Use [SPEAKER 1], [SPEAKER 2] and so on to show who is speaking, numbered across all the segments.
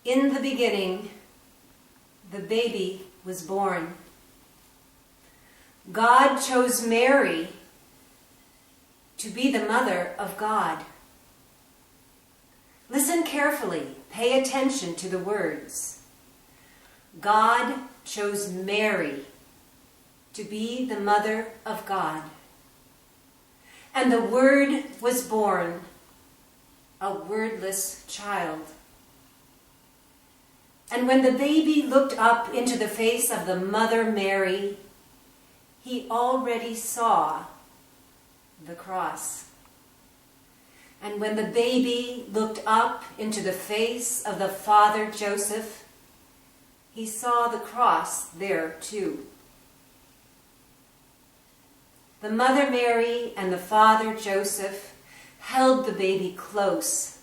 [SPEAKER 1] In the beginning, the baby was born. God chose Mary to be the mother of God. Listen carefully. Pay attention to the words. God chose Mary to be the mother of God. And the Word was born, a wordless child. And when the baby looked up into the face of the mother Mary, he already saw the cross. And when the baby looked up into the face of the father Joseph, he saw the cross there too. The mother Mary and the father Joseph held the baby close.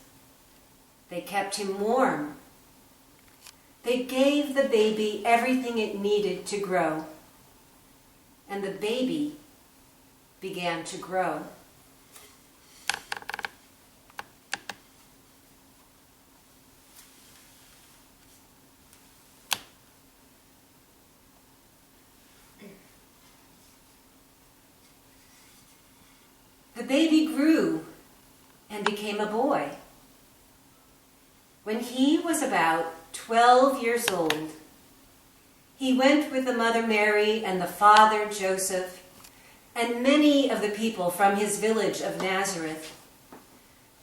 [SPEAKER 1] They kept him warm. They gave the baby everything it needed to grow. And the baby began to grow. The baby grew and became a boy. When he was about 12 years old, he went with the mother Mary and the father Joseph and many of the people from his village of Nazareth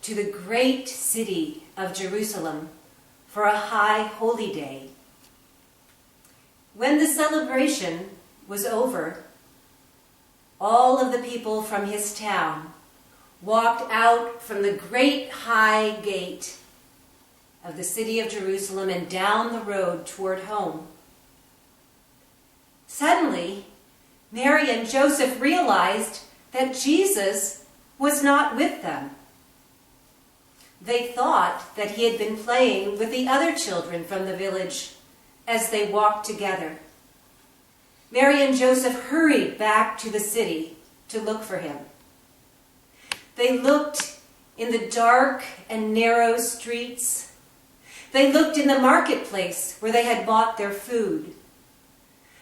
[SPEAKER 1] to the great city of Jerusalem for a high holy day. When the celebration was over, all of the people from his town walked out from the great high gate of the city of Jerusalem and down the road toward home. Suddenly, Mary and Joseph realized that Jesus was not with them. They thought that he had been playing with the other children from the village as they walked together. Mary and Joseph hurried back to the city to look for him. They looked in the dark and narrow streets. They looked in the marketplace where they had bought their food.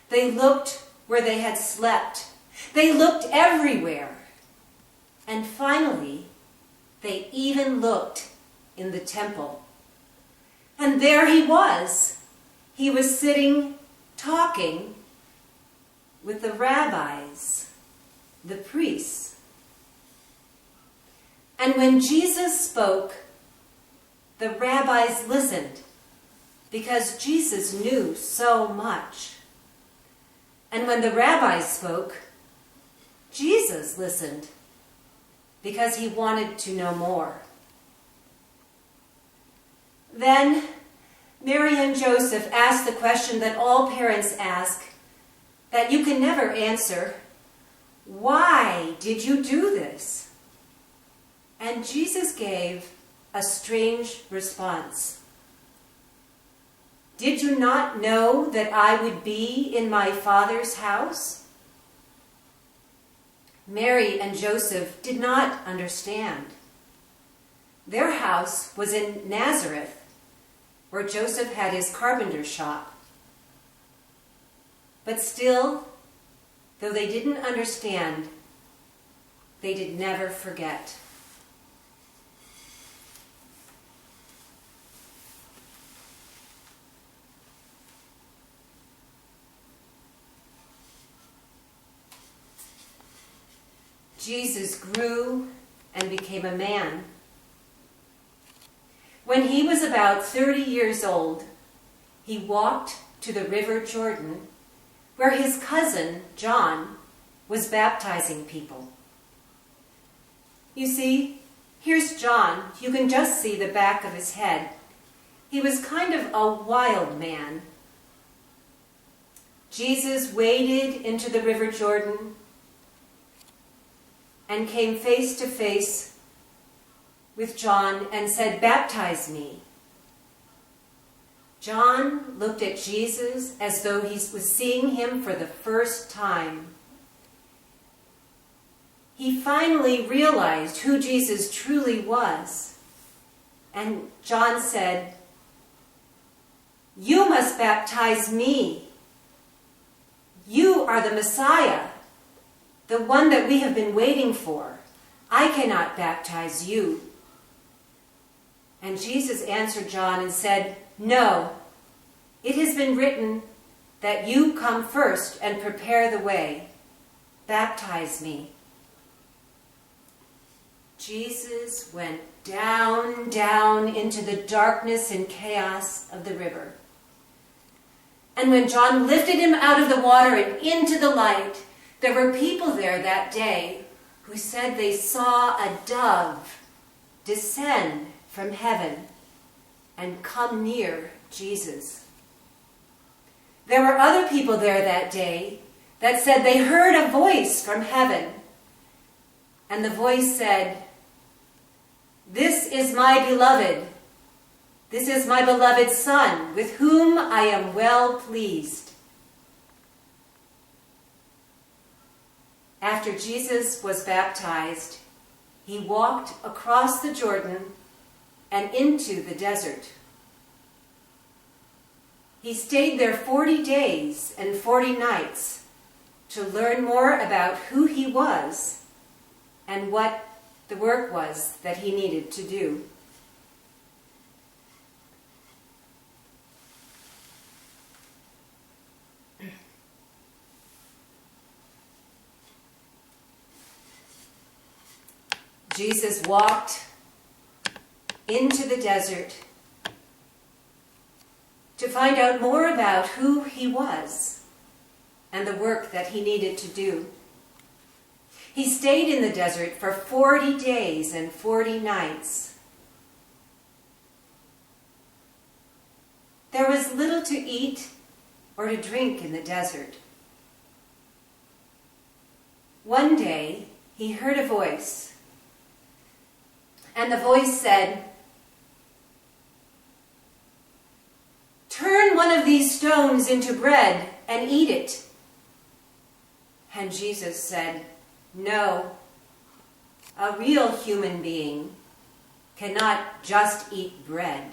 [SPEAKER 1] They looked where they had slept. They looked everywhere. And finally, they even looked in the temple. And there he was. He was sitting, talking with the rabbis, the priests. And when Jesus spoke, the rabbis listened because Jesus knew so much. And when the rabbis spoke, Jesus listened because he wanted to know more. Then Mary and Joseph asked the question that all parents ask, that you can never answer. Why did you do this? And Jesus gave a strange response. Did you not know that I would be in my Father's house? Mary and Joseph did not understand. Their house was in Nazareth, where Joseph had his carpenter shop. But still, though they didn't understand, they did never forget. Jesus grew and became a man. When he was about 30 years old, he walked to the river Jordan, where his cousin, John, was baptizing people. You see, here's John. You can just see the back of his head. He was kind of a wild man. Jesus waded into the river Jordan and came face to face with John and said, "Baptize me." John looked at Jesus as though he was seeing him for the first time. He finally realized who Jesus truly was. And John said, You must baptize me. You are the Messiah, the one that we have been waiting for. I cannot baptize you." And Jesus answered John and said, "No, it has been written that you come first and prepare the way. Baptize me." Jesus went down into the darkness and chaos of the river. And when John lifted him out of the water and into the light, there were people there that day who said they saw a dove descend from heaven and come near Jesus. There were other people there that day that said they heard a voice from heaven, and the voice said, "This is my beloved. This is my beloved Son, with whom I am well pleased." After Jesus was baptized, he walked across the Jordan and into the desert. He stayed there 40 days and 40 nights to learn more about who he was and what the work was that he needed to do. Jesus walked into the desert to find out more about who he was and the work that he needed to do. He stayed in the desert for 40 days and 40 nights. There was little to eat or to drink in the desert. One day, he heard a voice, and the voice said, "Turn one of these stones into bread and eat it." And Jesus said, "No, a real human being cannot just eat bread."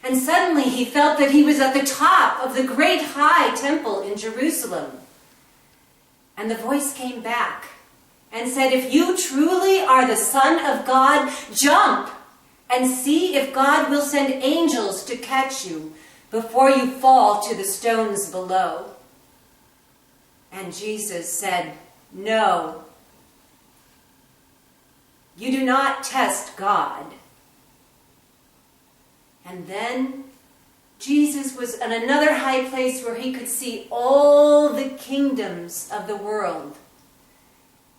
[SPEAKER 1] And suddenly he felt that he was at the top of the great high temple in Jerusalem. And the voice came back and said, "If you truly are the Son of God, jump and see if God will send angels to catch you before you fall to the stones below." And Jesus said, "No, you do not test God." And then Jesus was in another high place where he could see all the kingdoms of the world.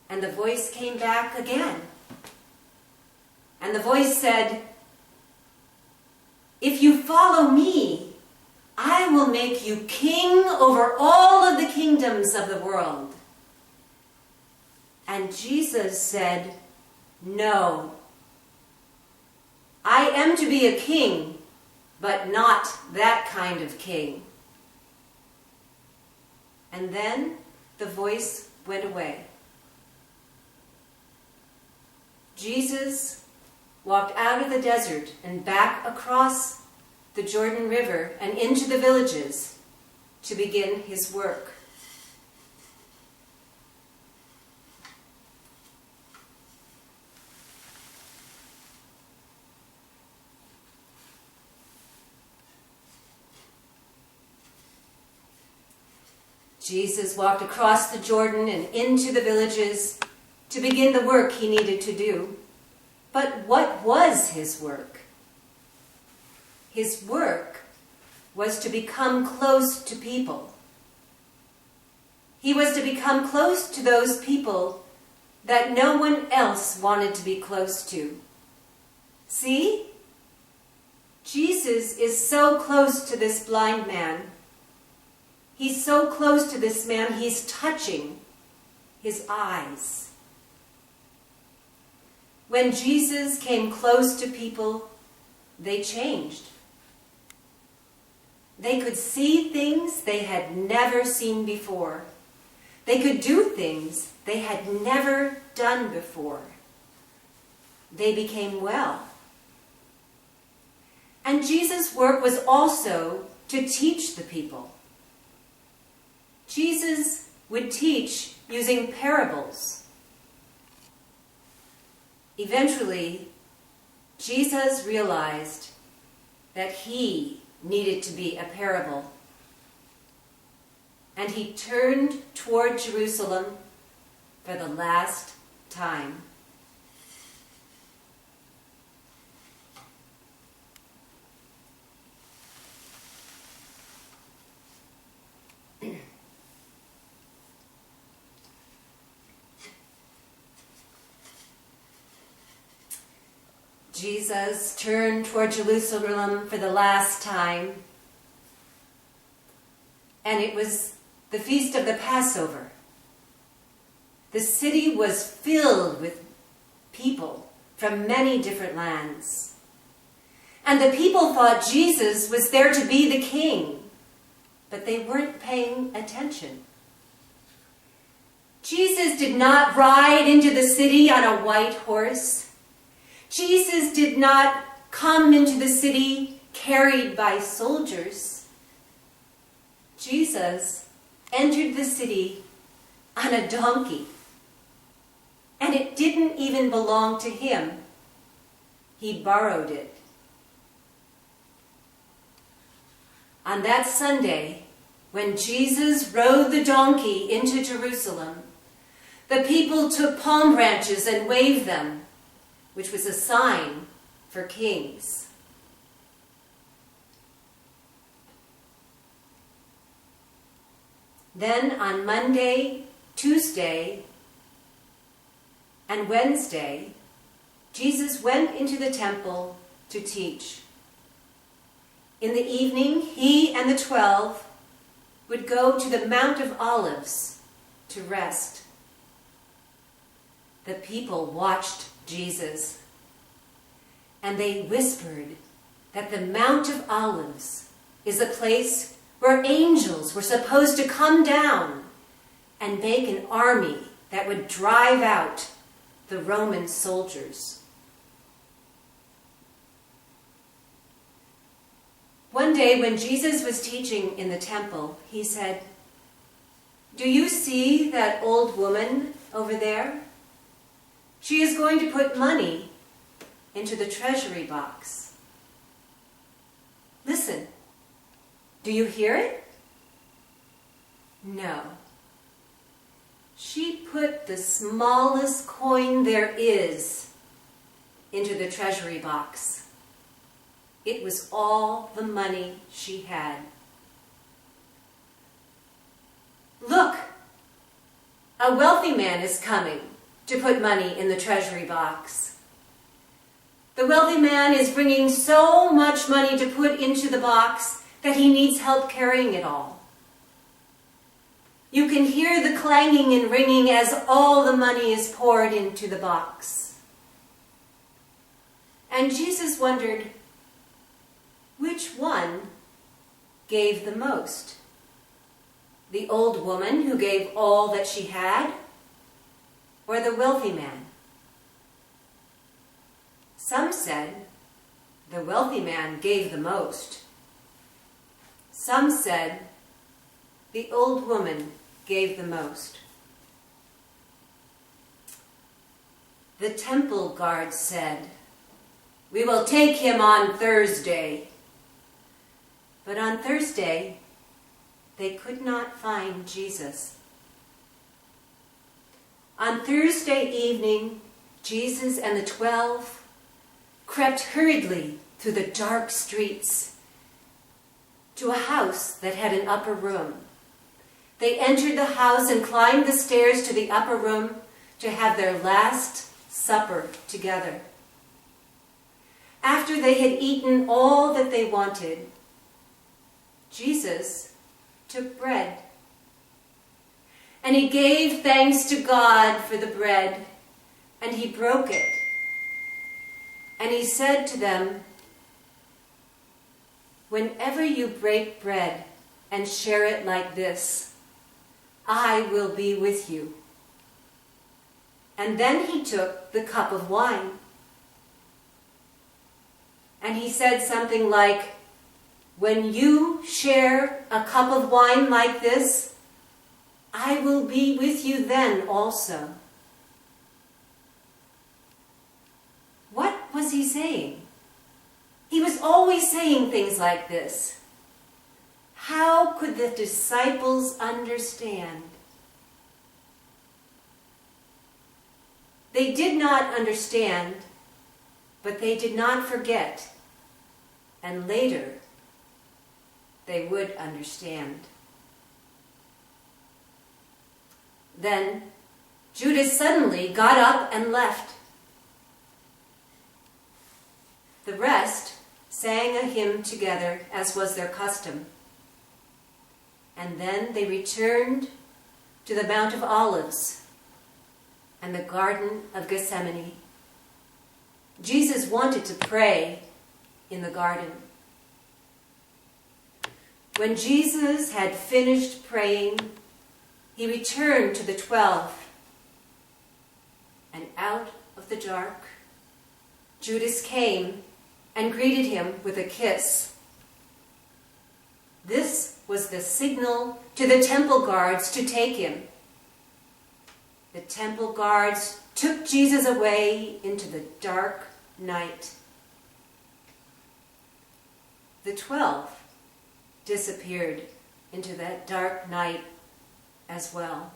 [SPEAKER 1] And the voice came back again. And the voice said, "If you follow me, I will make you king over all of the kingdoms of the world." And Jesus said, "No, I am to be a king, but not that kind of king." And then the voice went away. Jesus walked out of the desert and back across the Jordan River and into the villages to begin his work. Jesus walked across the Jordan and into the villages to begin the work he needed to do. But what was his work? His work was to become close to people. He was to become close to those people that no one else wanted to be close to. See? Jesus is so close to this blind man. He's so close to this man, he's touching his eyes. When Jesus came close to people, they changed. They could see things they had never seen before. They could do things they had never done before. They became well. And And Jesus' work was also to teach the people. Jesus would teach using parables. Eventually, Jesus realized that he needed to be a parable. And he turned toward Jerusalem for the last time. Jesus turned toward Jerusalem for the last time, and it was the feast of the Passover. The city was filled with people from many different lands, and the people thought Jesus was there to be the king, but they weren't paying attention. Jesus did not ride into the city on a white horse. Jesus did not come into the city carried by soldiers. Jesus entered the city on a donkey, and it didn't even belong to him. He borrowed it. On that Sunday, when Jesus rode the donkey into Jerusalem, the people took palm branches and waved them, which was a sign for kings. Then on Monday, Tuesday, and Wednesday, Jesus went into the temple to teach. In the evening, he and the 12 would go to the Mount of Olives to rest. The people watched Jesus, and they whispered that the Mount of Olives is a place where angels were supposed to come down and make an army that would drive out the Roman soldiers. One day when Jesus was teaching in the temple, he said, "Do you see that old woman over there? She is going to put money into the treasury box. Listen, do you hear it? No. She put the smallest coin there is into the treasury box. It was all the money she had. Look, a wealthy man is coming to put money in the treasury box. The wealthy man is bringing so much money to put into the box that he needs help carrying it all. You can hear the clanging and ringing as all the money is poured into the box." And Jesus wondered, which one gave the most? The old woman who gave all that she had, or the wealthy man? Some said the wealthy man gave the most. Some said the old woman gave the most. The temple guard said, "We will take him on Thursday." But on Thursday, they could not find Jesus. On Thursday evening, Jesus and the 12 crept hurriedly through the dark streets to a house that had an upper room. They entered the house and climbed the stairs to the upper room to have their last supper together. After they had eaten all that they wanted, Jesus took bread, and he gave thanks to God for the bread, and he broke it. And he said to them, "Whenever you break bread and share it like this, I will be with you." And then he took the cup of wine. And he said something like, "When you share a cup of wine like this, I will be with you then also." What was he saying? He was always saying things like this. How could the disciples understand? They did not understand, but they did not forget. And later, they would understand. Then Judas suddenly got up and left. The rest sang a hymn together, as was their custom. And then they returned to the Mount of Olives and the Garden of Gethsemane. Jesus wanted to pray in the garden. When Jesus had finished praying, he returned to the 12. And out of the dark, Judas came and greeted him with a kiss. This was the signal to the temple guards to take him. The temple guards took Jesus away into the dark night. The 12 disappeared into that dark night as well.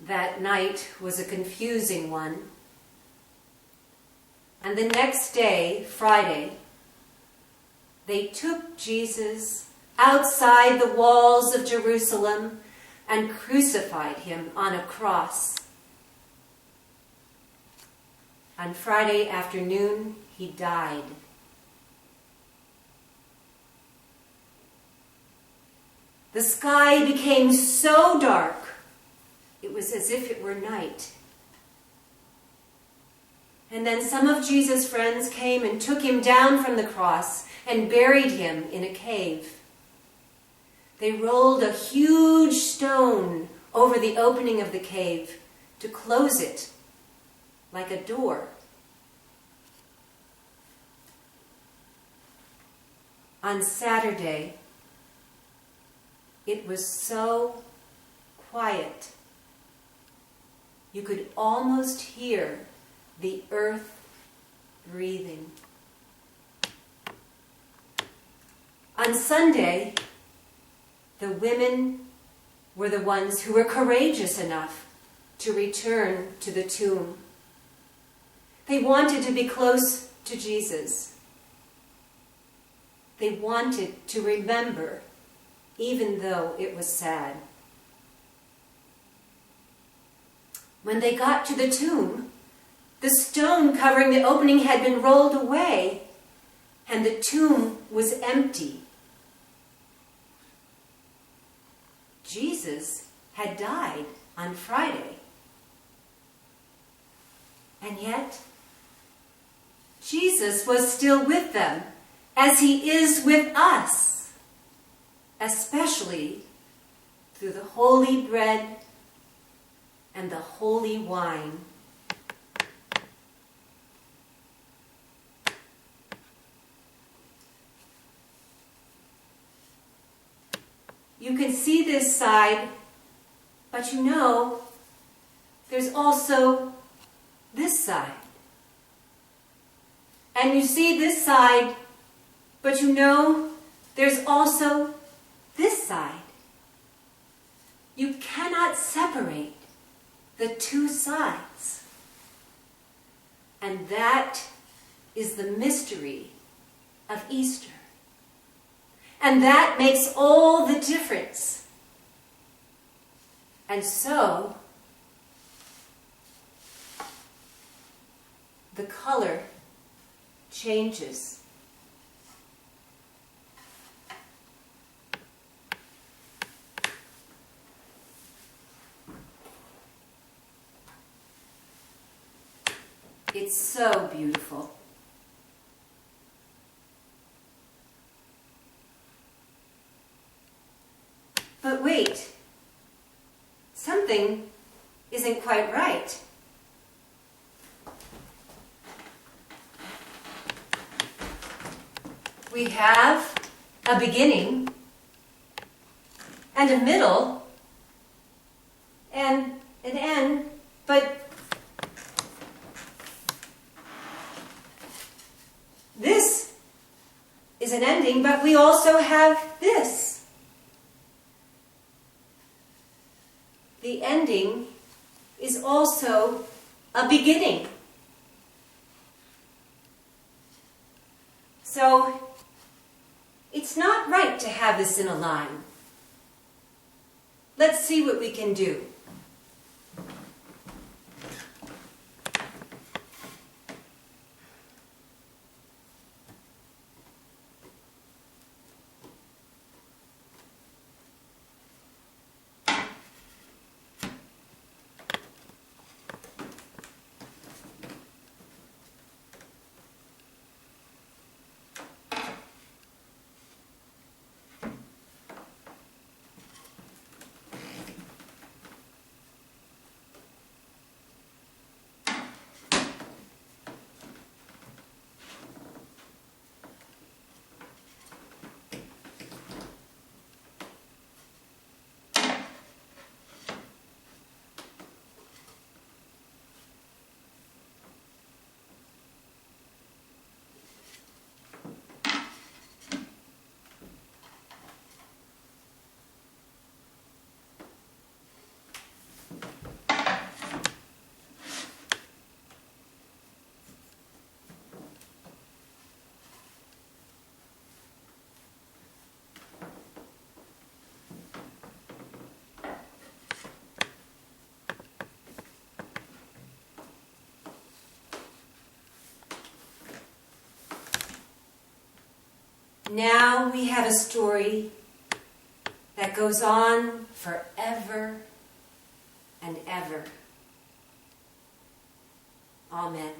[SPEAKER 1] That night was a confusing one. And the next day, Friday, they took Jesus outside the walls of Jerusalem and crucified him on a cross. On Friday afternoon, he died. The sky became so dark, it was as if it were night. And then some of Jesus' friends came and took him down from the cross and buried him in a cave. They rolled a huge stone over the opening of the cave to close it like a door. On Saturday, it was so quiet. You could almost hear the earth breathing. On Sunday, the women were the ones who were courageous enough to return to the tomb. They wanted to be close to Jesus. They wanted to remember, even though it was sad. When they got to the tomb, the stone covering the opening had been rolled away, and the tomb was empty. Jesus had died on Friday. And yet, Jesus was still with them, as he is with us, especially through the holy bread and the holy wine. You can see this side, but you know there's also this side. And you see this side, but you know there's also this side. You cannot separate the two sides. And that is the mystery of Easter. And that makes all the difference. And so, the color changes. It's so beautiful. But wait, something isn't quite right. We have a beginning and a middle and an end, but this is an ending, but we also have this. The ending is also a beginning. So, it's not right to have this in a line. Let's see what we can do. Now we have a story that goes on forever and ever. Amen.